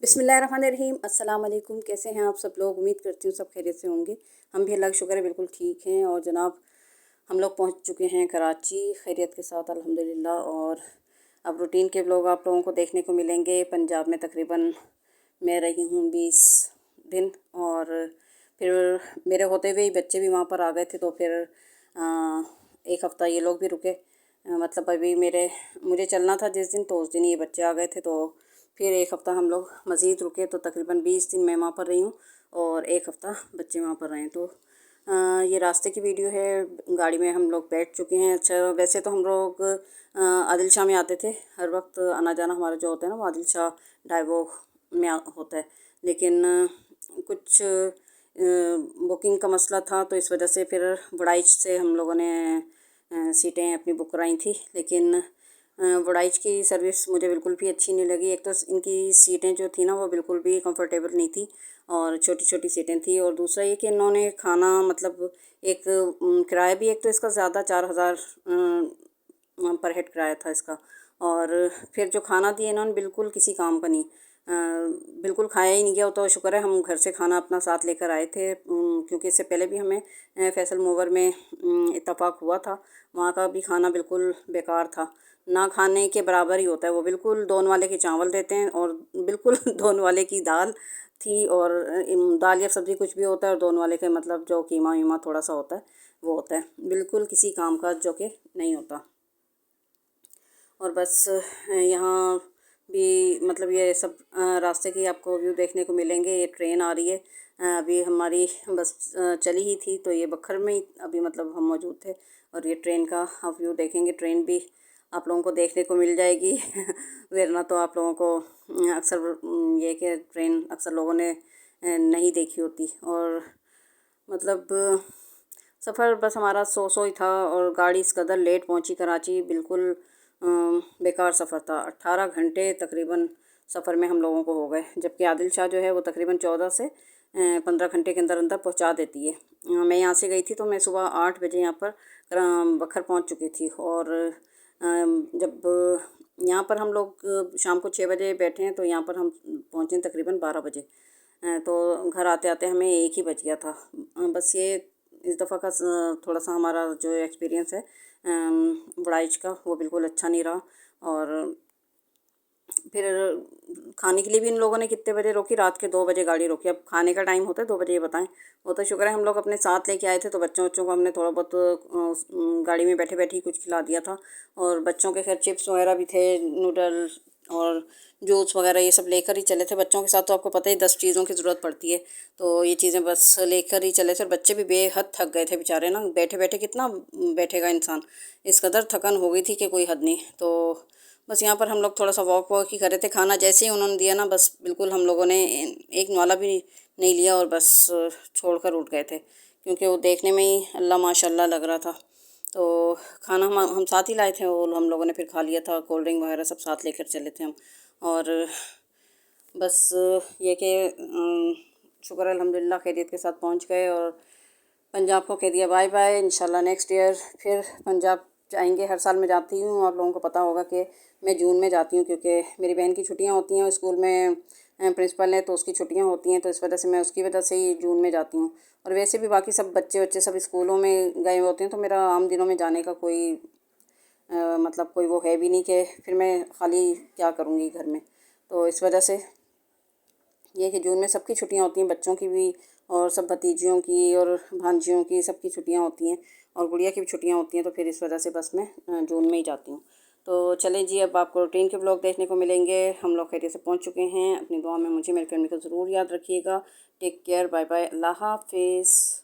बिस्मिल्लाहिर्रहमानिर्रहीम। अस्सलाम वालेकुम। कैसे हैं आप सब लोग? उम्मीद करती हूँ सब खैरियत से होंगे। हम भी अल्लाह का शुक्र है बिल्कुल ठीक हैं। और जनाब हम लोग पहुँच चुके हैं कराची खैरियत के साथ अल्हम्दुलिल्लाह। और अब रूटीन के व्लॉग आप लोगों को देखने को मिलेंगे। पंजाब में तकरीबन मैं रही हूँ 20 दिन, और फिर मेरे होते हुए ही बच्चे भी वहाँ पर आ गए थे, तो फिर एक हफ़्ता ये लोग भी रुके। मतलब अभी मुझे चलना था जिस दिन, तो उस दिन ये बच्चे आ गए थे, तो फिर एक हफ़्ता हम लोग मज़ीद रुके। तो तकरीबन 20 दिन मैं वहाँ पर रही हूँ और एक हफ़्ता बच्चे वहाँ पर रहे। तो ये रास्ते की वीडियो है। गाड़ी में हम लोग बैठ चुके हैं। अच्छा, वैसे तो हम लोग आदिल शाह में आते थे। हर वक्त आना जाना हमारा जो होता है ना, वो आदिल शाह डाइवो में होता है। लेकिन कुछ बुकिंग का मसला था, तो इस वजह से फिर वड़ाइच से हम लोगों ने सीटें अपनी बुक कराई थी। लेकिन वड़ाइच की सर्विस मुझे बिल्कुल भी अच्छी नहीं लगी। एक तो इनकी सीटें जो थी ना, वो बिल्कुल भी कंफर्टेबल नहीं थी और छोटी छोटी सीटें थी। और दूसरा ये कि इन्होंने खाना मतलब एक किराया भी, एक तो इसका ज़्यादा 4,000 पर हेड किराया था इसका। और फिर जो खाना दिया इन्होंने बिल्कुल किसी काम का नहीं, बिल्कुल खाया ही नहीं गया। तो शुक्र है हम घर से खाना अपना साथ लेकर आए थे, क्योंकि इससे पहले भी हमें फैसल मूवर में इत्तफाक हुआ था। वहाँ का भी खाना बिल्कुल बेकार था, ना खाने के बराबर ही होता है। वो बिल्कुल दोन वाले के चावल देते हैं और बिल्कुल दोन वाले की दाल थी, और दाल या सब्ज़ी कुछ भी होता है, और दोन वाले के मतलब जो कीमा वीमा थोड़ा सा होता है वो होता है। बिल्कुल किसी काम का जो कि नहीं होता। और बस यहाँ भी मतलब ये सब रास्ते की आपको व्यू देखने को मिलेंगे। ये ट्रेन आ रही है। अभी हमारी बस चली ही थी, तो ये बखर में ही अभी मतलब हम मौजूद थे। और ये ट्रेन का आप व्यू देखेंगे। ट्रेन भी आप लोगों को देखने को मिल जाएगी वरना तो आप लोगों को अक्सर ये कि ट्रेन अक्सर लोगों ने नहीं देखी होती। और मतलब सफ़र बस हमारा सो ही था, और गाड़ी इस कदर लेट पहुंची कराची। बिल्कुल बेकार सफ़र था। 18 घंटे तकरीबन सफ़र में हम लोगों को हो गए, जबकि आदिल शाह जो है वो तकरीबन 14 से 15 घंटे के अंदर अंदर पहुंचा देती है। मैं यहाँ से गई थी तो मैं सुबह 8 बजे यहाँ पर बखर पहुंच चुकी थी। और जब यहाँ पर हम लोग शाम को 6 बजे बैठे हैं, तो यहाँ पर हम पहुँचे तकरीबन 12 बजे। तो घर आते आते हमें 1 ही बज गया था। बस ये इस दफ़ा का थोड़ा सा हमारा जो एक्सपीरियंस है वड़ाइच का, वो बिल्कुल अच्छा नहीं रहा। और फिर खाने के लिए भी इन लोगों ने कितने बजे रोकी? रात के 2 बजे गाड़ी रोकी। अब खाने का टाइम होता है 2 बजे, ये बताएं। वो तो शुक्र है हम लोग अपने साथ लेके आए थे, तो बच्चों को हमने थोड़ा बहुत गाड़ी में बैठे बैठे ही कुछ खिला दिया था। और बच्चों के खैर चिप्स वगैरह भी थे, नूडल और जूस वगैरह ये सब लेकर ही चले थे। बच्चों के साथ तो आपको पता ही 10 चीज़ों की ज़रूरत पड़ती है, तो ये चीज़ें बस लेकर ही चले थे। और बच्चे भी बेहद थक गए थे बेचारे ना, बैठे बैठे कितना बैठेगा इंसान। इस कदर थकन हो गई थी कि कोई हद नहीं। तो बस यहाँ पर हम लोग थोड़ा सा वॉक ही कर रहे थे। खाना जैसे ही उन्होंने दिया ना, बस बिल्कुल हम लोगों ने एक नाला भी नहीं लिया और बस छोड़कर उठ गए थे, क्योंकि वो देखने में ही अल्लाह माशाल्लाह लग रहा था। तो खाना हम साथ ही लाए थे, और हम लोगों ने फिर खा लिया था। कोल्ड ड्रिंक वगैरह सब साथ लेकर चले थे हम। और बस ये कि शुक्र अल्हम्दुलिल्लाह खैरियत के साथ पहुँच गए। और पंजाब को कह दिया बाय बाय। इंशाल्लाह नेक्स्ट ईयर फिर पंजाब जाएंगे। हर साल मैं जाती हूँ, आप लोगों को पता होगा कि मैं जून में जाती हूँ, क्योंकि मेरी बहन की छुट्टियाँ होती हैं। स्कूल में प्रिंसिपल है, तो उसकी छुट्टियाँ होती हैं, तो इस वजह से मैं उसकी वजह से ही जून में जाती हूँ। और वैसे भी बाकी सब बच्चे सब स्कूलों में गए होते हैं, तो मेरा आम दिनों में जाने का कोई मतलब कोई वो है भी नहीं कि फिर मैं खाली क्या करूँगी घर में। तो इस वजह से ये कि जून में सबकी छुट्टियां होती हैं, बच्चों की भी और सब भतीजियों की और भांजियों की, सबकी छुट्टियां होती हैं, और गुड़िया की भी छुट्टियां होती हैं। तो फिर इस वजह से बस मैं जून में ही जाती हूँ। तो चलें जी, अब आपको रूटीन के ब्लॉग देखने को मिलेंगे। हम लोग खैरियत से पहुँच चुके हैं। अपनी दुआ में मुझे मेरी फैमिली को ज़रूर याद रखिएगा। टेक केयर, बाय बाय, अल्लाह हाफिज़।